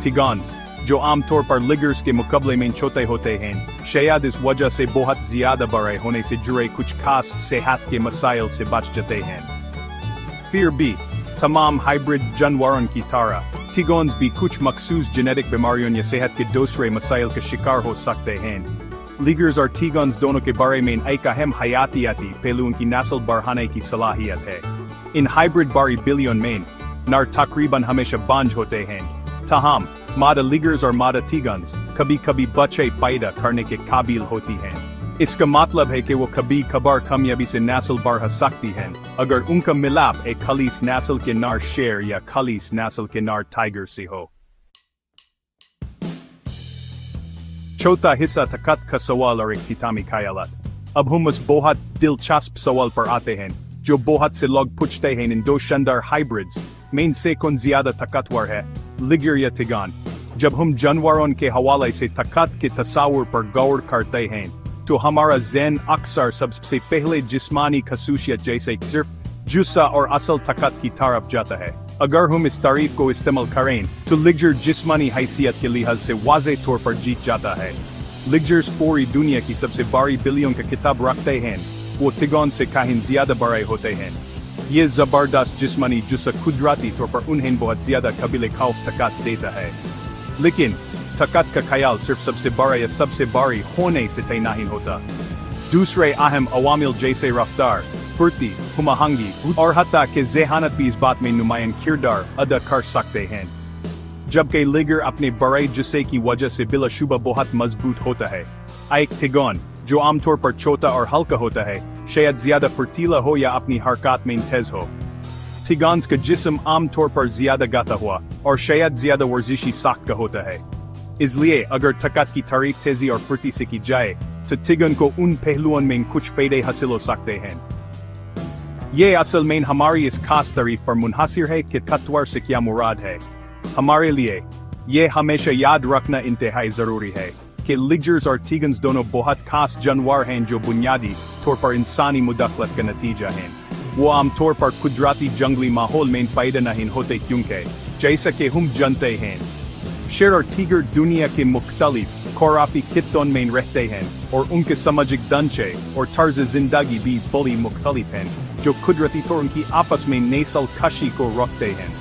टिगॉन्स, जो आमतौर पर लिगर्स के मुकाबले में छोटे होते हैं, शायद इस वजह से बहुत ज्यादा बड़े होने से जुड़े कुछ खास सेहत के मसाइल से बच जाते हैं। फिर भी तमाम हाइब्रिड जानवरों की तरह टिगॉन्स भी कुछ मखसूस जेनेटिक बीमारियों या सेहत के दूसरे मसाइल का शिकार हो सकते हैं। लिगर्स और टिगॉन्स दोनों के बारे में एक अहम हयातियाती पहलू उनकी नस्ल बढ़ाने की सलाहियत है। इन हाइब्रिड बारी बिलियन में नर तकरीबन हमेशा बांझ होते हैं, ताहम मादा लिगर्स और मादा टिगॉन्स कभी कभी बच्चे पैदा करने के काबिल होती हैं। इसका मतलब है कि वो कभी कभार कामयाबी से नस्ल बढ़ा सकती हैं अगर उनका मिलाप एक खलीस नस्ल के नर शेर या खलीस नस्ल के नर टाइगर से हो। चौथा हिस्सा ताकत का सवाल और इख्तितामी ख्यालात। अब हम उस बहुत दिलचस्प सवाल पर आते हैं जो बहुत से लोग पूछते हैं, इन दो शानदार हाइब्रिड्स में से कौन ज्यादा ताकतवर है, लिगर या टिगॉन? जब हम जानवरों के हवाले से ताकत के तस्वुर पर गौर करते हैं तो हमारा ज़हन अक्सर सबसे पहले जिस्मानी खसूसियत जैसे सिर्फ जुस्सा और असल ताकत की तरफ जाता है। अगर हम इस तारीफ को इस्तेमाल करें तो लिगर जिस्मानी हैसियत के लिहाज से वाज़ेह तौर पर जीत जाता है। लिगर्स पूरी दुनिया की सबसे बड़ी बिलियन का किताब रखते हैं, वो टिगॉन से कहीं ज्यादा बड़े होते हैं। ये जबरदस्त जिस्मानी जुस्सा कुदरती तौर पर उन्हें बहुत ज्यादा काबिल खौफ ताकत देता है। लेकिन ताकत का ख्याल सिर्फ सबसे बड़ा या सबसे बड़ी होने से तय नहीं होता। दूसरे अहम अवामिल जैसे रफ्तार, फुर्ती, हुमाहंगी और हत्ता के ज़हानत भी इस बात में नुमायां किरदार अदा कर सकते हैं। जबकि लिगर अपने बड़े जुस्से की वजह से बिलाशुबा बहुत मजबूत होता है, एक टिगॉन जो आमतौर पर छोटा और हल्का होता है शायद ज्यादा फुर्तीला हो या अपनी हरकत में तेज हो। टिगॉन्स का जिस्म आमतौर पर ज्यादा गाता हुआ और शायद ज्यादा वर्जिशी साख का होता है। इसलिए अगर ताकत की तारीफ तेजी और फुर्ती से की जाए तो टिगॉन को उन पहलुओं में कुछ फायदे हासिल हो सकते हैं। ये असल में हमारी इस खास तारीफ पर मुनहसिर है कि ताकतवर से क्या मुराद है। हमारे लिए ये हमेशा याद रखना इंतहाई जरूरी है कि लिगर्स और टिगॉन्स दोनों बहुत खास जानवर हैं जो बुनियादी तौर पर इंसानी मुदाखलत का नतीजा हैं। वो आमतौर पर कुदरती जंगली माहौल में पैदा नहीं होते क्योंकि जैसा कि हम जानते हैं शेर और टिगर दुनिया के मुख्तलिफ खुराफी खित्तों में रहते हैं और उनके सामाजिक ढांचे और तर्ज जिंदगी भी बड़ी मुख्तलिफ हैं जो कुदरती तौर उनकी आपस में नस्ल कशी को रोकते हैं।